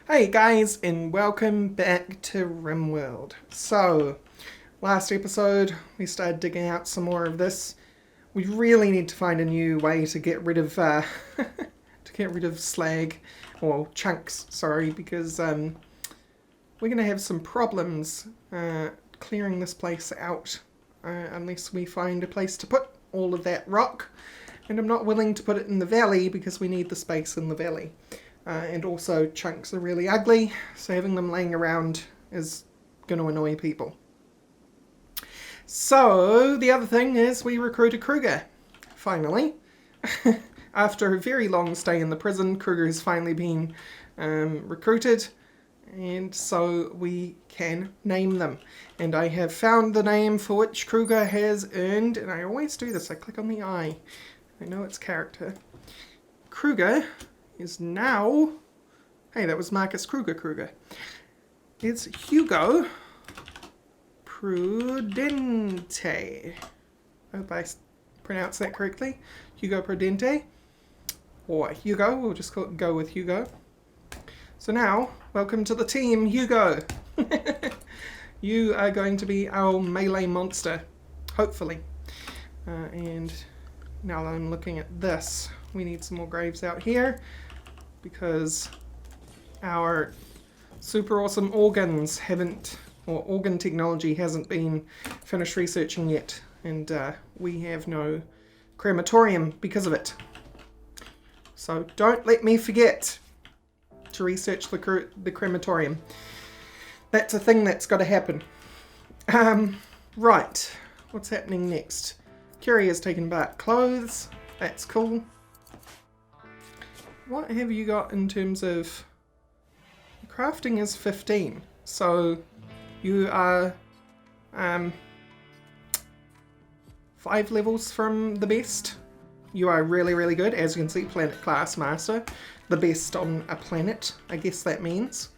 Hey guys, and welcome back to Rimworld. So, last episode we started digging out some more of this. We really need to find a new way to get rid of slag or chunks. Sorry, because we're gonna have some problems clearing this place out unless we find a place to put all of that rock. And I'm not willing to put it in the valley because we need the space in the valley. And also chunks are really ugly, so having them laying around is going to annoy people. So the other thing is we recruited Kruger, finally. After a very long stay in the prison, Kruger has finally been recruited, and so we can name them. And I have found the name for which Kruger has earned, and I always do this, I click on the eye. I know its character. Kruger is now, hey, that was Marcus Kruger. It's Hugo Prudente. I hope I pronounced that correctly. Hugo Prudente. Or Hugo, we'll just go with Hugo. So now, welcome to the team, Hugo. You are going to be our melee monster, hopefully. And now that I'm looking at this, we need some more graves out here because our super awesome organs organ technology hasn't been finished researching yet, and we have no crematorium because of it. So don't let me forget to research the crematorium. That's a thing that's got to happen. Right, what's happening next? Curie has taken back clothes. That's cool. What have you got in terms of... Crafting is 15, so you are 5 levels from the best. You are really, really good. As you can see, Planet Class Master. The best on a planet, I guess that means.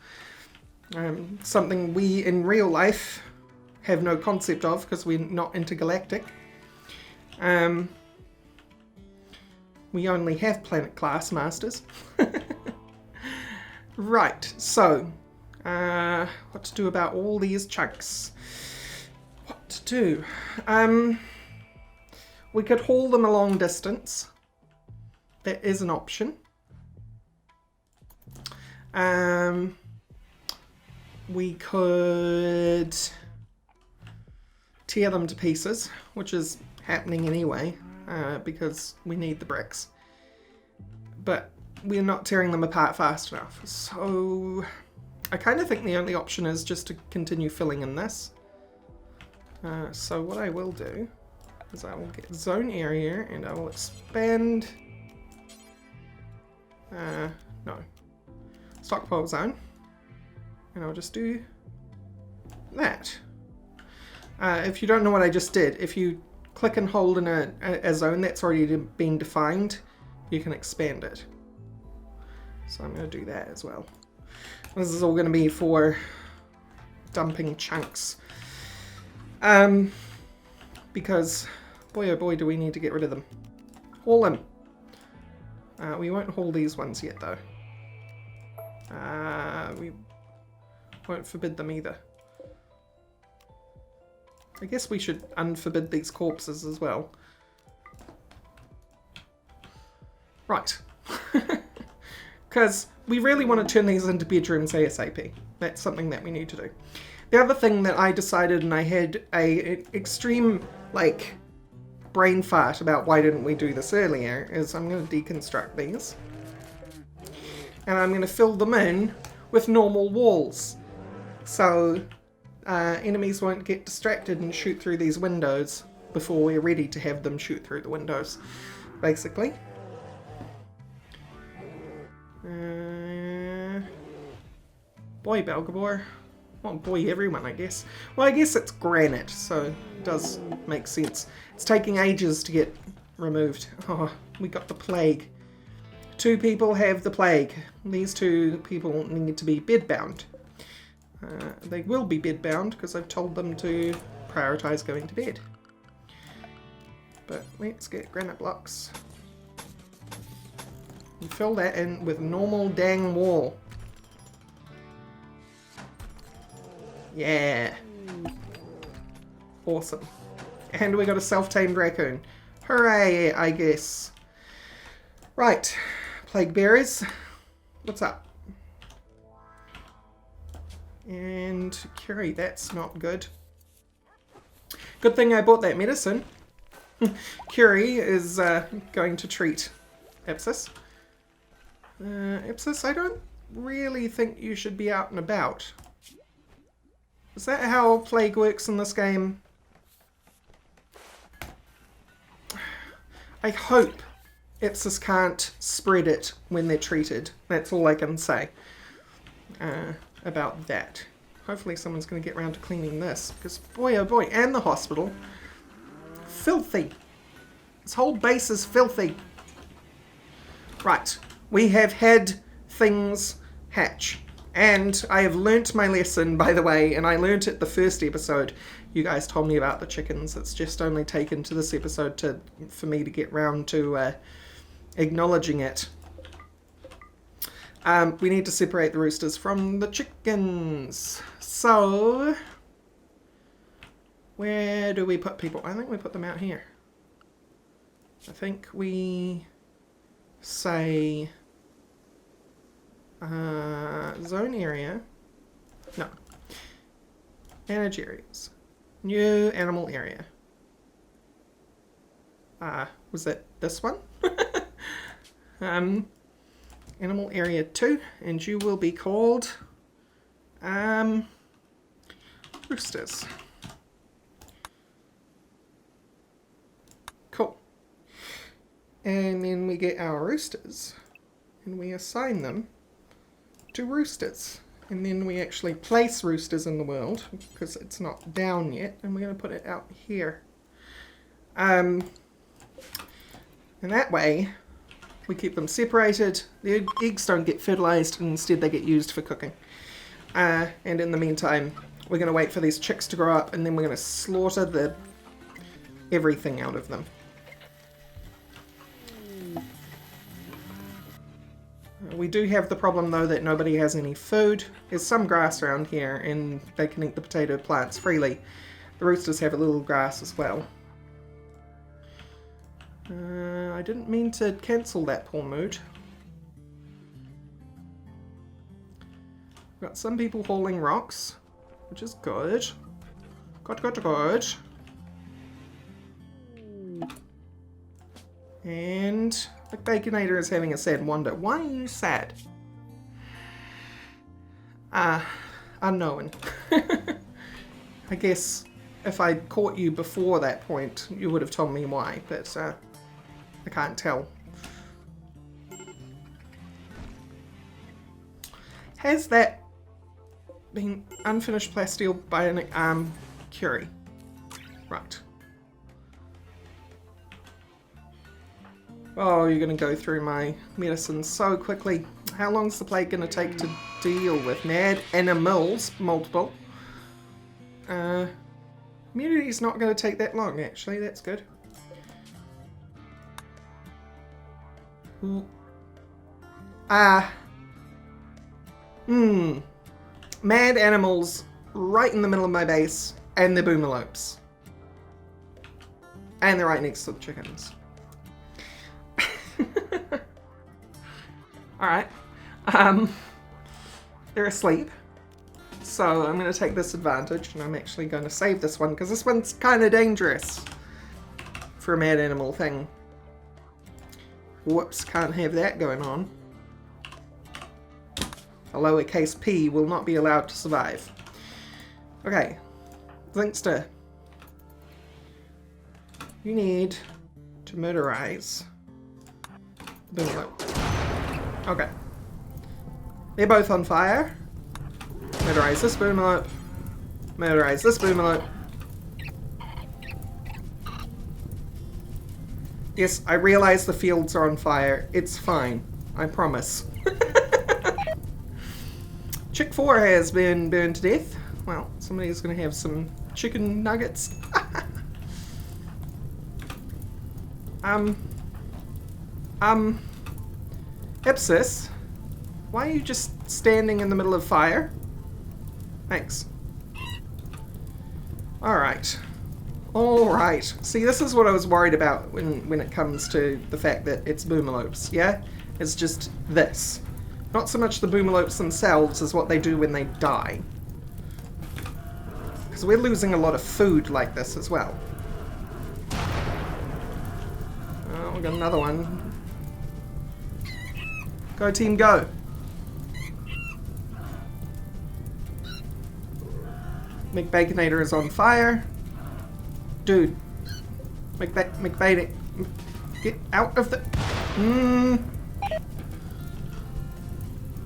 Something we in real life have no concept of because we're not intergalactic. We only have Planet Class Masters. Right, so, what to do about all these chunks? What to do? We could haul them a long distance. That is an option. We could tear them to pieces, which is happening anyway. Because we need the bricks. But we're not tearing them apart fast enough. So I kind of think the only option is just to continue filling in this. So what I will do is I will get zone area and I will expand... no. Stockpile zone. And I'll just do that. If you don't know what I just did, if you click and hold in a zone that's already been defined, you can expand it. So I'm going to do that as well. This is all going to be for dumping chunks. Because, boy oh boy, do we need to get rid of them. Haul them. We won't haul these ones yet though. We won't forbid them either. I guess we should unforbid these corpses as well. Right. Because we really want to turn these into bedrooms ASAP. That's something that we need to do. The other thing that I decided, and I had a extreme, brain fart about why didn't we do this earlier, is I'm going to deconstruct these. And I'm going to fill them in with normal walls. So... enemies won't get distracted and shoot through these windows before we're ready to have them shoot through the windows, basically. Boy, Belgabor. Well, boy, everyone, I guess. Well, I guess it's granite, so it does make sense. It's taking ages to get removed. Oh, we got the plague. 2 people have the plague. These 2 people need to be bedbound. They will be bedbound because I've told them to prioritize going to bed. But let's get granite blocks. And fill that in with normal dang wall. Yeah. Awesome. And we got a self-tamed raccoon. Hooray, I guess. Right. Plague berries. What's up? And Curie, that's not good. Good thing I bought that medicine. Curie is going to treat Ipsis. Ipsis, I don't really think you should be out and about. Is that how plague works in this game? I hope Ipsis can't spread it when they're treated. That's all I can say about that. Hopefully someone's going to get around to cleaning this, because boy oh boy, and the hospital. Filthy. This whole base is filthy. Right, we have had things hatch. And I have learnt my lesson, by the way, and I learnt it the first episode. You guys told me about the chickens. It's just only taken to this episode for me to get round to acknowledging it. We need to separate the roosters from the chickens. So, where do we put people? I think we put them out here. I think we say zone area. No. Manage areas. New animal area. Was it this one? Animal area 2, and you will be called roosters. Cool. And then we get our roosters and we assign them to roosters. And then we actually place roosters in the world because it's not down yet, and we're going to put it out here. And that way we keep them separated. The eggs don't get fertilized, and instead they get used for cooking. And in the meantime, we're going to wait for these chicks to grow up, and then we're going to slaughter everything out of them. We do have the problem, though, that nobody has any food. There's some grass around here, and they can eat the potato plants freely. The roosters have a little grass as well. I didn't mean to cancel that poor mood. Got some people hauling rocks, which is good. Good. And the Baconator is having a sad wander. Why are you sad? Unknown. I guess if I'd caught you before that point, you would have told me why, but I can't tell. Has that been unfinished plasteel bionic arm Curie? Right. Oh, you're going to go through my medicine so quickly. How long's the plague going to take to deal with? Mad animals, multiple. Immunity's not going to take that long, actually. That's good. Mad animals right in the middle of my base, and the Boomalopes. And they're right next to the chickens. Alright. They're asleep. So I'm going to take this advantage, and I'm actually going to save this one, because this one's kind of dangerous for a mad animal thing. Whoops, can't have that going on. A lowercase p will not be allowed to survive. Okay, Linkster. You need to murderize the Boomalope. Okay. They're both on fire. Murderize this Boomalope. Murderize this Boomalope. Yes, I realize the fields are on fire. It's fine. I promise. Chick 4 has been burned to death. Well, somebody's going to have some chicken nuggets. Ipsis, why are you just standing in the middle of fire? Thanks. Alright. Alright. See, this is what I was worried about when it comes to the fact that it's Boomalopes, yeah? It's just this. Not so much the Boomalopes themselves as what they do when they die. Because we're losing a lot of food like this as well. Oh, we got another one. Go team, go! McBaconator is on fire. Dude. McBaconator. Get out of the...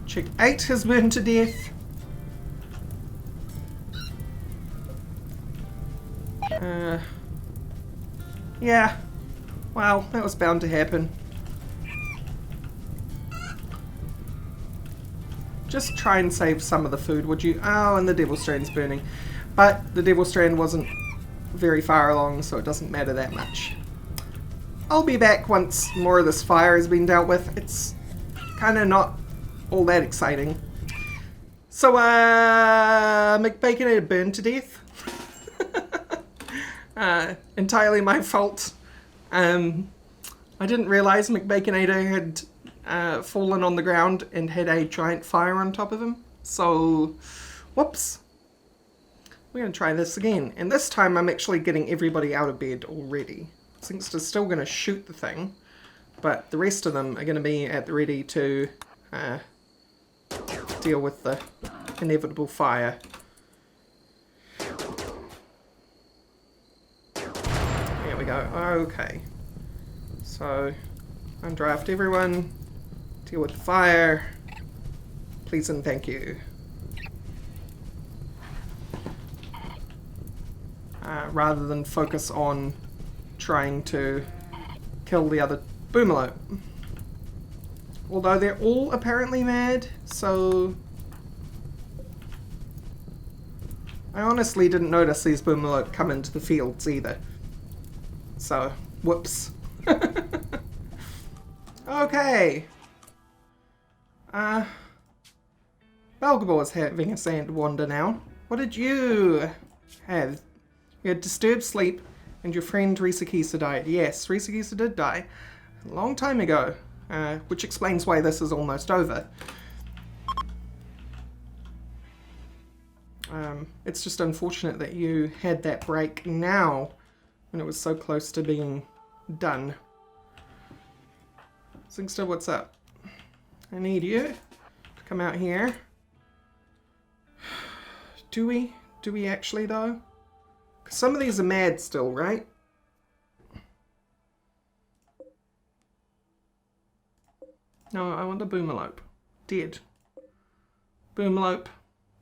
Chick 8 has burned to death. Yeah. Wow, that was bound to happen. Just try and save some of the food, would you? Oh, and the Devil Strand's burning. But the Devil Strand wasn't very far along, so it doesn't matter that much. I'll be back once more of this fire has been dealt with. It's kind of not all that exciting. So, McBaconator burned to death. Entirely my fault. I didn't realize McBaconator had fallen on the ground and had a giant fire on top of him. So, whoops. We're going to try this again. And this time I'm actually getting everybody out of bed already. Singster's still going to shoot the thing, but the rest of them are going to be at the ready to deal with the inevitable fire. There we go. Okay. So, undraft everyone, deal with the fire, please and thank you. Rather than focus on trying to kill the other Boomalope. Although they're all apparently mad, so... I honestly didn't notice these Boomalope come into the fields either. So, whoops. Okay. Belgabor is having a sand wander now. What did you have? You had disturbed sleep, and your friend Risakisa died. Yes, Risakisa did die a long time ago, which explains why this is almost over. It's just unfortunate that you had that break now, when it was so close to being done. Singster, what's up? I need you to come out here. Do we? Do we actually, though? Some of these are mad still, right? No, I want a Boomalope. Dead. Boomalope.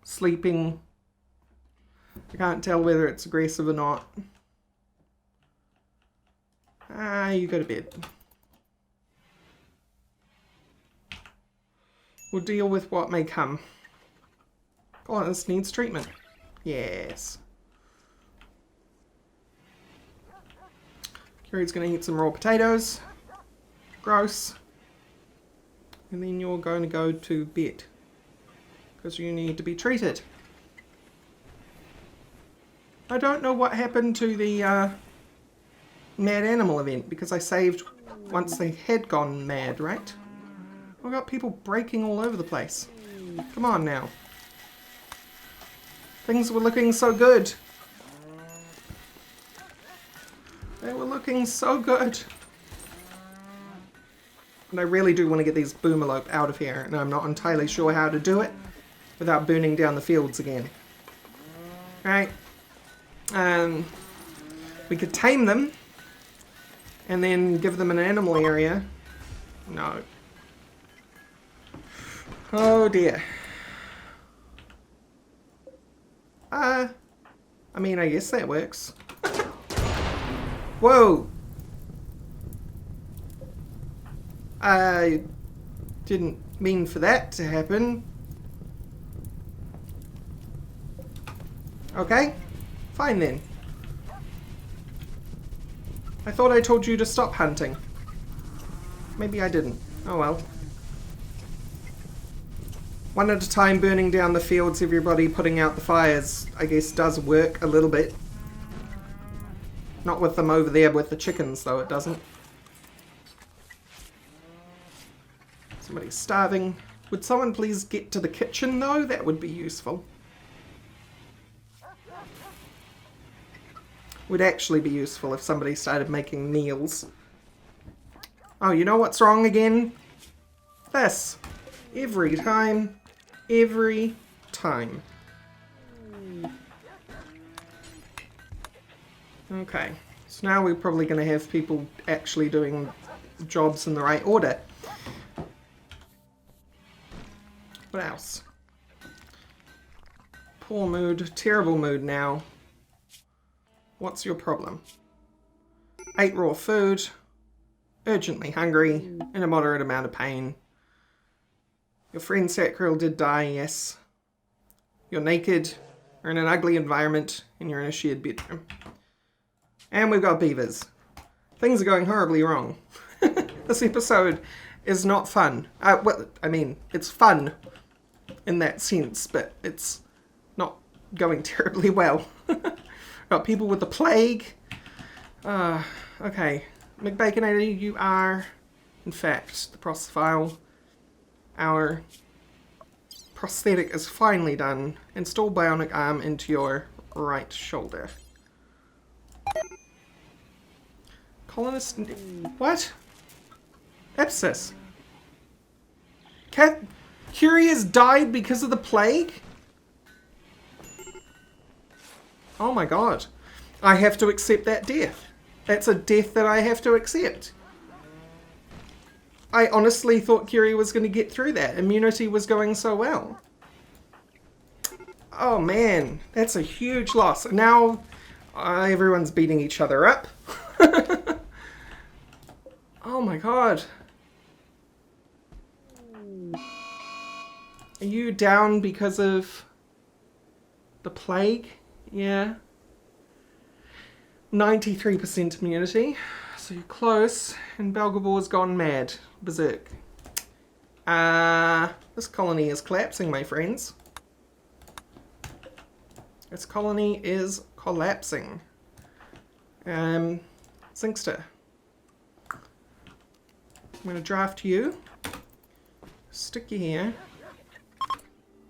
Sleeping. I can't tell whether it's aggressive or not. You go to bed. We'll deal with what may come. Colonist needs treatment. Yes. Kiri's going to eat some raw potatoes. Gross. And then you're going to go to bed. Because you need to be treated. I don't know what happened to the mad animal event. Because I saved once they had gone mad, right? I've got people breaking all over the place. Come on now. Things were looking so good. They were looking so good. And I really do want to get these Boomalope out of here, and I'm not entirely sure how to do it without burning down the fields again. Right. We could tame them and then give them an animal area. No. Oh dear. I mean, I guess that works. Whoa! I didn't mean for that to happen. Okay, fine then. I thought I told you to stop hunting. Maybe I didn't. Oh well. One at a time burning down the fields, everybody putting out the fires, I guess does work a little bit. Not with them over there with the chickens, though, it doesn't. Somebody's starving. Would someone please get to the kitchen, though? That would be useful. Would actually be useful if somebody started making meals. Oh, you know what's wrong again? This. Every time. Every time. Okay. So now we're probably going to have people actually doing jobs in the right order. What else? Poor mood. Terrible mood now. What's your problem? Ate raw food. Urgently hungry. In a moderate amount of pain. Your friend Sacral did die, yes. You're naked. You're in an ugly environment. And you're in a shared bedroom. And we've got beavers. Things are going horribly wrong. This episode is not fun. Well, I mean, it's fun in that sense, but it's not going terribly well. Got people with the plague. Okay. McBaconator, you are, in fact, the prosphile. Our prosthetic is finally done. Install bionic arm into your right shoulder. Colonist... What? Epsis. Curie has died because of the plague? Oh my god. I have to accept that death. That's a death that I have to accept. I honestly thought Curie was going to get through that. Immunity was going so well. Oh man, that's a huge loss. Now everyone's beating each other up. Oh my god. Are you down because of the plague? Yeah. 93% immunity. So you're close. And Belgabor's gone mad. Berserk. This colony is collapsing, my friends. This colony is collapsing. Zinkster. I'm going to draft you. Stick you here.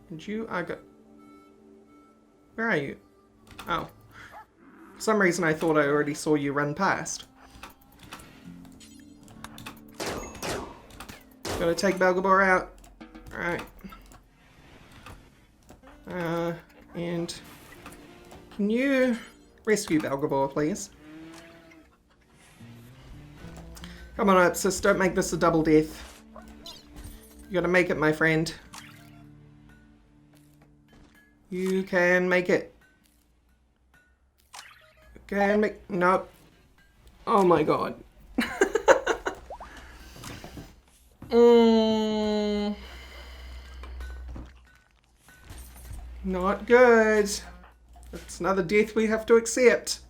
And you are Where are you? Oh. For some reason I thought I already saw you run past. Gotta take Belgabor out. Alright. And can you rescue Belgabor, please? Come on, Ipsis, don't make this a double death. You gotta make it, my friend. You can make it. You can make... Nope. Oh my god. Not good. It's another death we have to accept.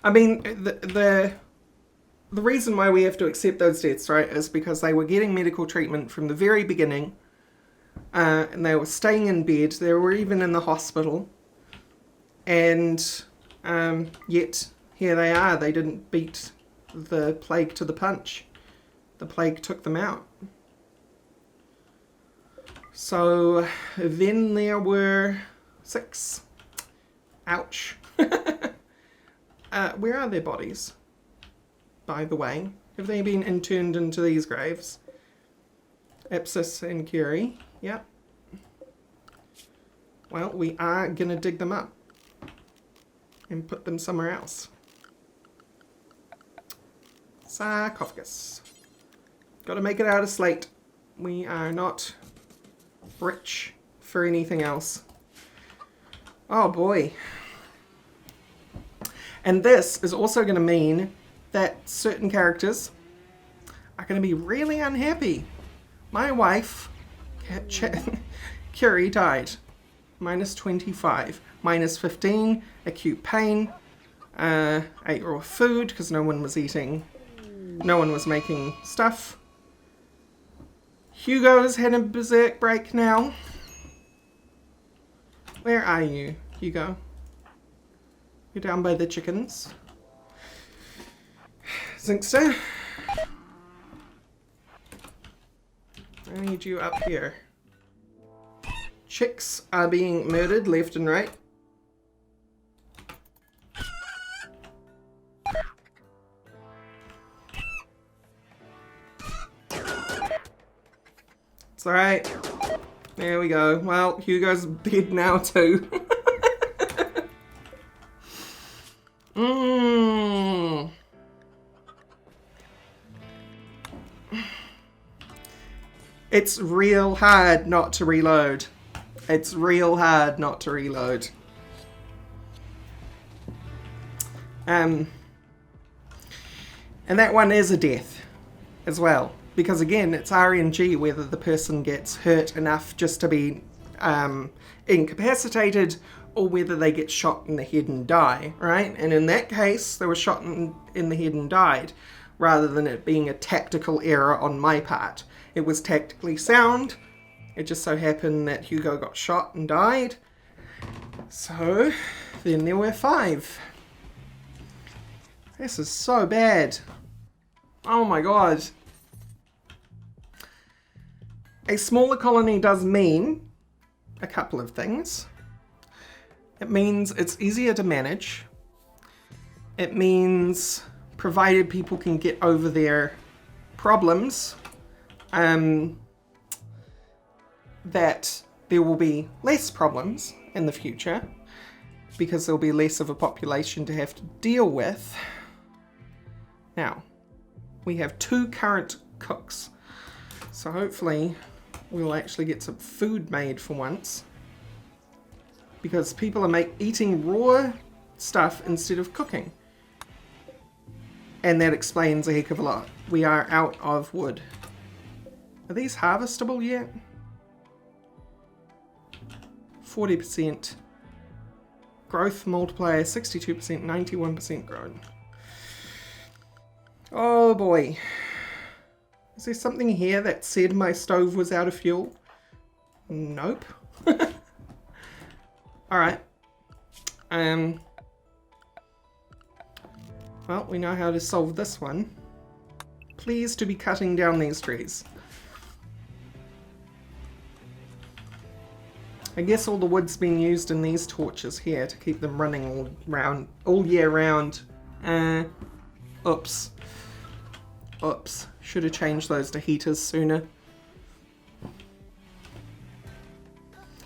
I mean, the reason why we have to accept those deaths, right, is because they were getting medical treatment from the very beginning, and they were staying in bed. They were even in the hospital, and yet here they are. They didn't beat the plague to the punch. The plague took them out. So then there were 6. Ouch. Where are their bodies, by the way? Have they been interned into these graves? Ipsis and Curie. Yep. Well, we are going to dig them up and put them somewhere else. Sarcophagus. Got to make it out of slate. We are not rich for anything else. Oh boy. And this is also going to mean that certain characters are going to be really unhappy. My wife, Curie, died. -25. -15, acute pain. Ate raw food because no one was eating. No one was making stuff. Hugo's had a berserk break now. Where are you, Hugo? You're down by the chickens. Zinkster. I need you up here. Chicks are being murdered left and right. It's alright. There we go. Well, Hugo's dead now too. It's real hard not to reload. It's real hard not to reload. And that one is a death as well. Because again, it's RNG whether the person gets hurt enough just to be incapacitated or whether they get shot in the head and die, right? And in that case, they were shot in the head and died, rather than it being a tactical error on my part. It was tactically sound. It just so happened that Hugo got shot and died. So, then there were 5. This is so bad. Oh my god. A smaller colony does mean a couple of things. It means it's easier to manage. It means, provided people can get over their problems, that there will be less problems in the future because there'll be less of a population to have to deal with. Now, we have 2 current cooks, so hopefully we'll actually get some food made for once, because people are eating raw stuff instead of cooking, and that explains a heck of a lot. We are out of wood. Are these harvestable yet? 40% growth multiplier, 62%, 91% grown. Oh boy. Is there something here that said my stove was out of fuel? Nope. Alright. Well, we know how to solve this one. Please to be cutting down these trees. I guess all the wood's been used in these torches here to keep them running all year round. Oops. Oops. Should have changed those to heaters sooner.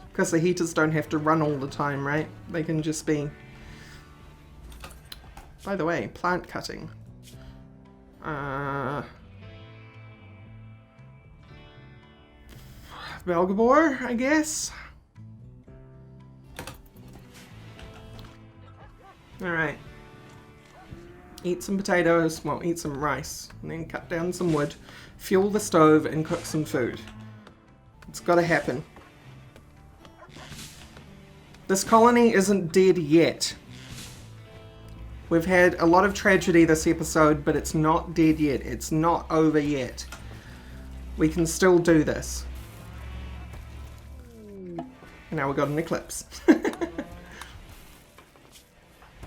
Because the heaters don't have to run all the time, right? They can just be... By the way, plant cutting. Belgabor, I guess? Alright. Eat some potatoes, well, eat some rice, and then cut down some wood, fuel the stove, and cook some food. It's gotta happen. This colony isn't dead yet. We've had a lot of tragedy this episode, but it's not dead yet. It's not over yet. We can still do this. And now we've got an eclipse.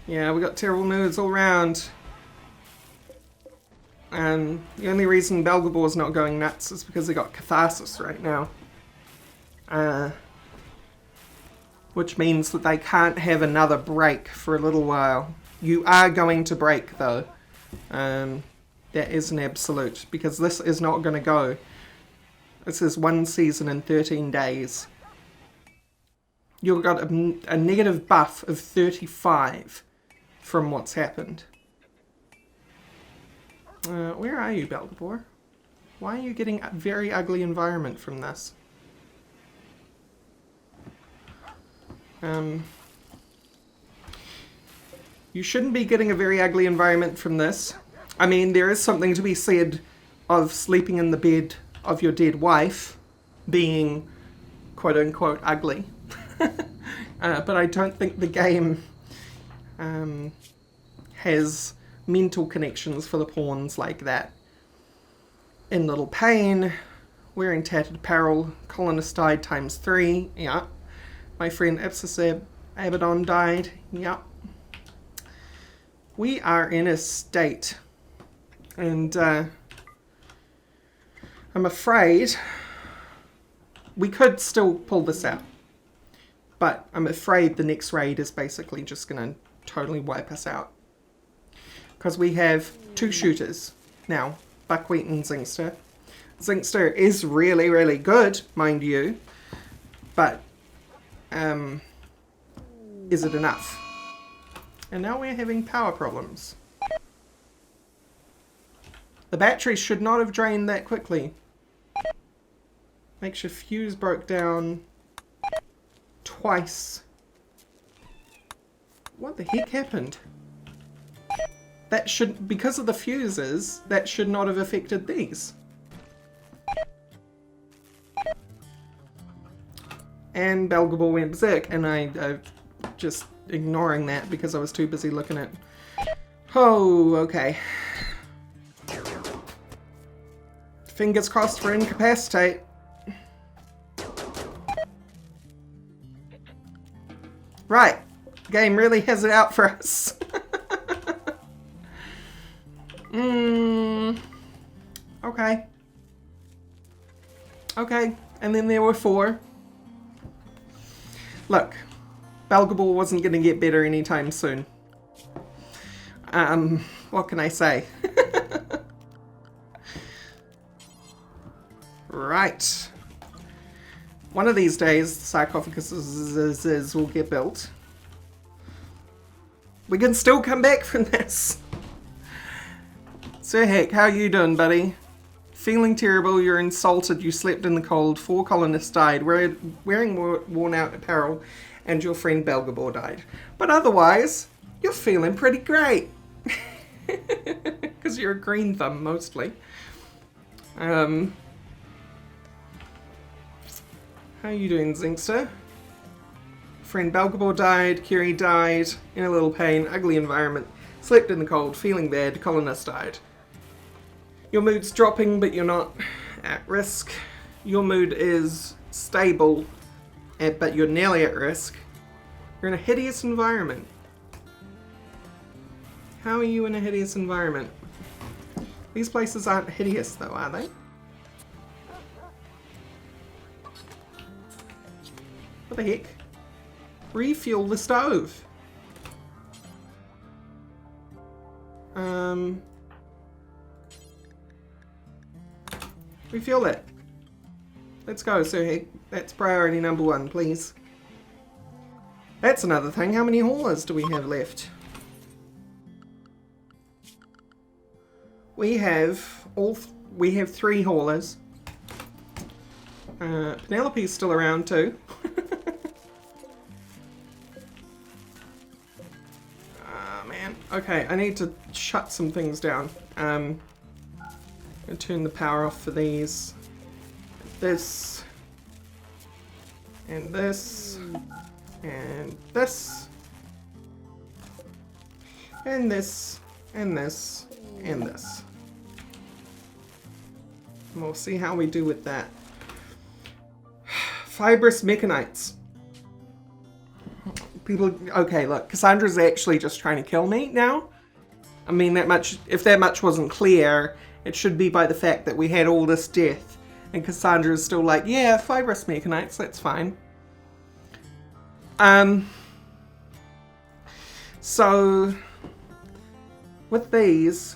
Yeah, we got terrible moods all round. And the only reason Belgabor's not going nuts is because they got catharsis right now. Which means that they can't have another break for a little while. You are going to break though. That is an absolute, because this is not going to go. This is 1 season in 13 days. You've got a negative buff of 35 from what's happened. Where are you, Belgabor? Why are you getting a very ugly environment from this? You shouldn't be getting a very ugly environment from this. I mean, there is something to be said of sleeping in the bed of your dead wife being quote-unquote ugly. But I don't think the game has mental connections for the pawns like that. In little pain, wearing tattered apparel, colonist died ×3, yeah. My friend Ipsis Abaddon died. Yep. We are in a state. And I'm afraid we could still pull this out. But I'm afraid the next raid is basically just going to totally wipe us out. Because we have 2 shooters now, Buckwheat and Zingster. Zingster is really, really good, mind you. But, is it enough? And now we're having power problems. The battery should not have drained that quickly. Makes your fuse broke down twice. What the heck happened? That should, because of the fuses, that should not have affected these. And Belgabor went berserk, and I just ignoring that because I was too busy looking at... Oh, okay. Fingers crossed for incapacitate. Right. The game really has it out for us. Okay. Okay. And then there were 4. Look. Belgabor wasn't going to get better anytime soon. What can I say? Right. One of these days, the sarcophaguses will get built. We can still come back from this. So heck, how you doing, buddy? Feeling terrible, you're insulted, you slept in the cold, 4 colonists died, wearing worn out apparel, and your friend Belgabor died. But otherwise, you're feeling pretty great. Because you're a green thumb, mostly. How you doing, Zingster? Friend Belgabor died, Kiri died, in a little pain, ugly environment, slept in the cold, feeling bad, colonist died. Your mood's dropping, but you're not at risk. Your mood is stable, but you're nearly at risk. You're in a hideous environment. How are you in a hideous environment? These places aren't hideous though, are they? What the heck? Refuel the stove. Refuel it. Let's go, Sir Heck. That's priority number 1, please. That's another thing. How many haulers do we have left? We have 3 haulers. Penelope's still around too. Man. Okay, I need to shut some things down. I'm gonna turn the power off for these. This. And this. And this. And this. And this. And this. And we'll see how we do with that. Fibrous mechanites. People, okay, look, Cassandra's actually just trying to kill me now. I mean, that much, if that much wasn't clear, it should be by the fact that we had all this death. And Cassandra's still like, yeah, fibrous mechanites, that's fine. So, with these,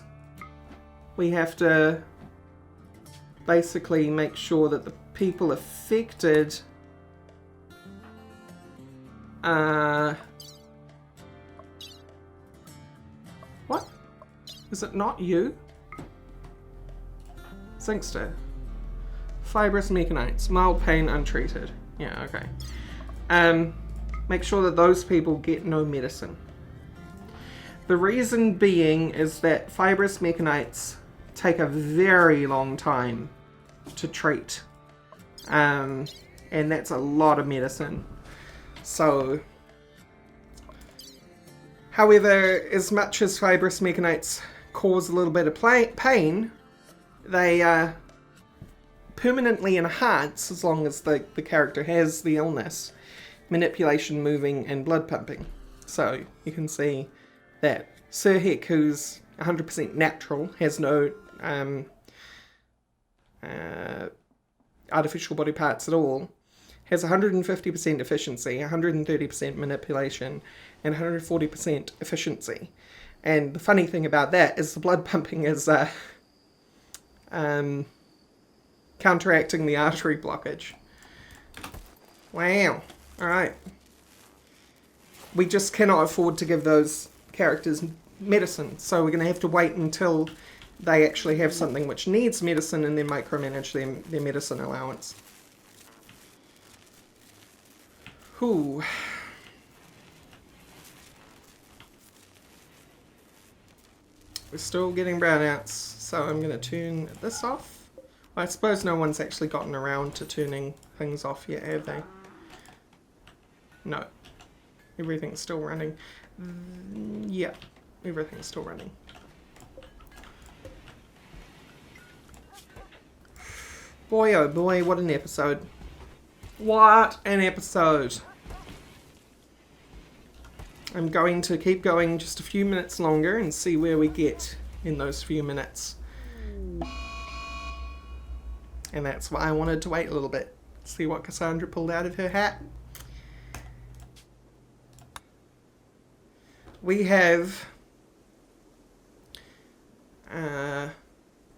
we have to basically make sure that the people affected what? Is it not you? Zingster. Fibrous mechanites. Mild pain untreated. Yeah, okay. Make sure that those people get no medicine. The reason being is that fibrous mechanites take a very long time to treat. And that's a lot of medicine. So, however, as much as fibrous mechanites cause a little bit of pain, they permanently enhance, as long as the character has the illness, manipulation, moving, and blood pumping. So you can see that Sir Heck, who's 100% natural, has no artificial body parts at all, has 150% efficiency, 130% manipulation, and 140% efficiency. And the funny thing about that is the blood pumping is counteracting the artery blockage. Wow. Alright. We just cannot afford to give those characters medicine, so we're going to have to wait until they actually have something which needs medicine and then micromanage their medicine allowance. Whew. We're still getting brownouts, so I'm going to turn this off. Well, I suppose no one's actually gotten around to turning things off yet, have they? No. Everything's still running. Yeah, everything's still running. Boy, oh boy, what an episode. What an episode. I'm going to keep going just a few minutes longer and see where we get in those few minutes. And that's why I wanted to wait a little bit. See what Cassandra pulled out of her hat. We have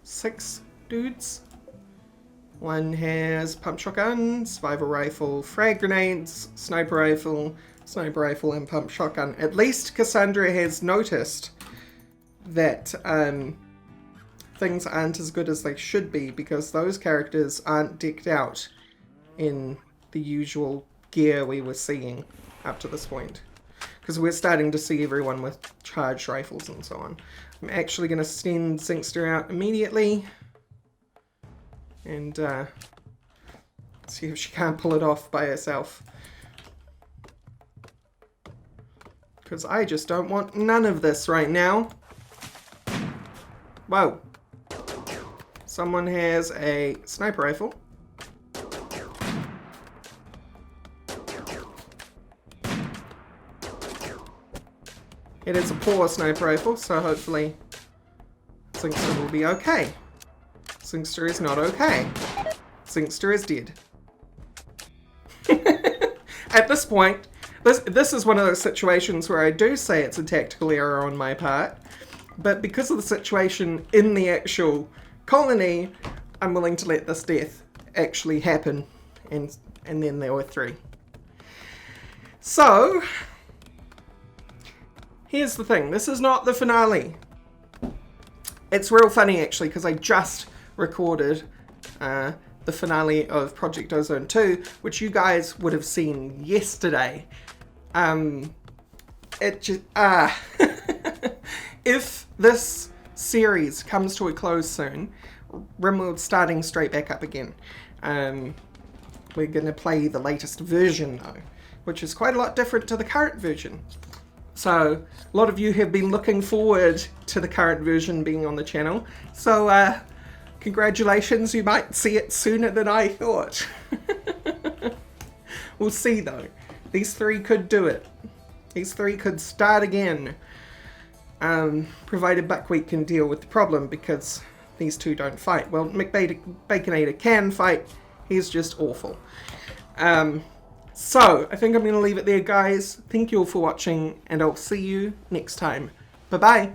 6 dudes. One has pump shotgun, survival rifle, frag grenades, sniper rifle, and pump shotgun. At least Cassandra has noticed that things aren't as good as they should be, because those characters aren't decked out in the usual gear we were seeing up to this point. Because we're starting to see everyone with charged rifles and so on. I'm actually going to send Zinxter out immediately. And see if she can't pull it off by herself. Because I just don't want none of this right now. Whoa. Someone has a sniper rifle. It is a poor sniper rifle, so hopefully Zinxter will be okay. Zinxter is not okay. Zinxter is dead. At this point, this is one of those situations where I do say it's a tactical error on my part, but because of the situation in the actual colony, I'm willing to let this death actually happen, and then there were 3. So, here's the thing, this is not the finale. It's real funny actually, because I just recorded the finale of Project Ozone 2, which you guys would have seen yesterday. If this series comes to a close soon, Rimworld's starting straight back up again. We're going to play the latest version though, which is quite a lot different to the current version. So, a lot of you have been looking forward to the current version being on the channel. So, congratulations, you might see it sooner than I thought. We'll see though. These 3 could do it. These 3 could start again. Provided Buckwheat can deal with the problem, because these 2 don't fight. Well, McBaconator can fight. He's just awful. So, I think I'm going to leave it there, guys. Thank you all for watching, and I'll see you next time. Bye-bye.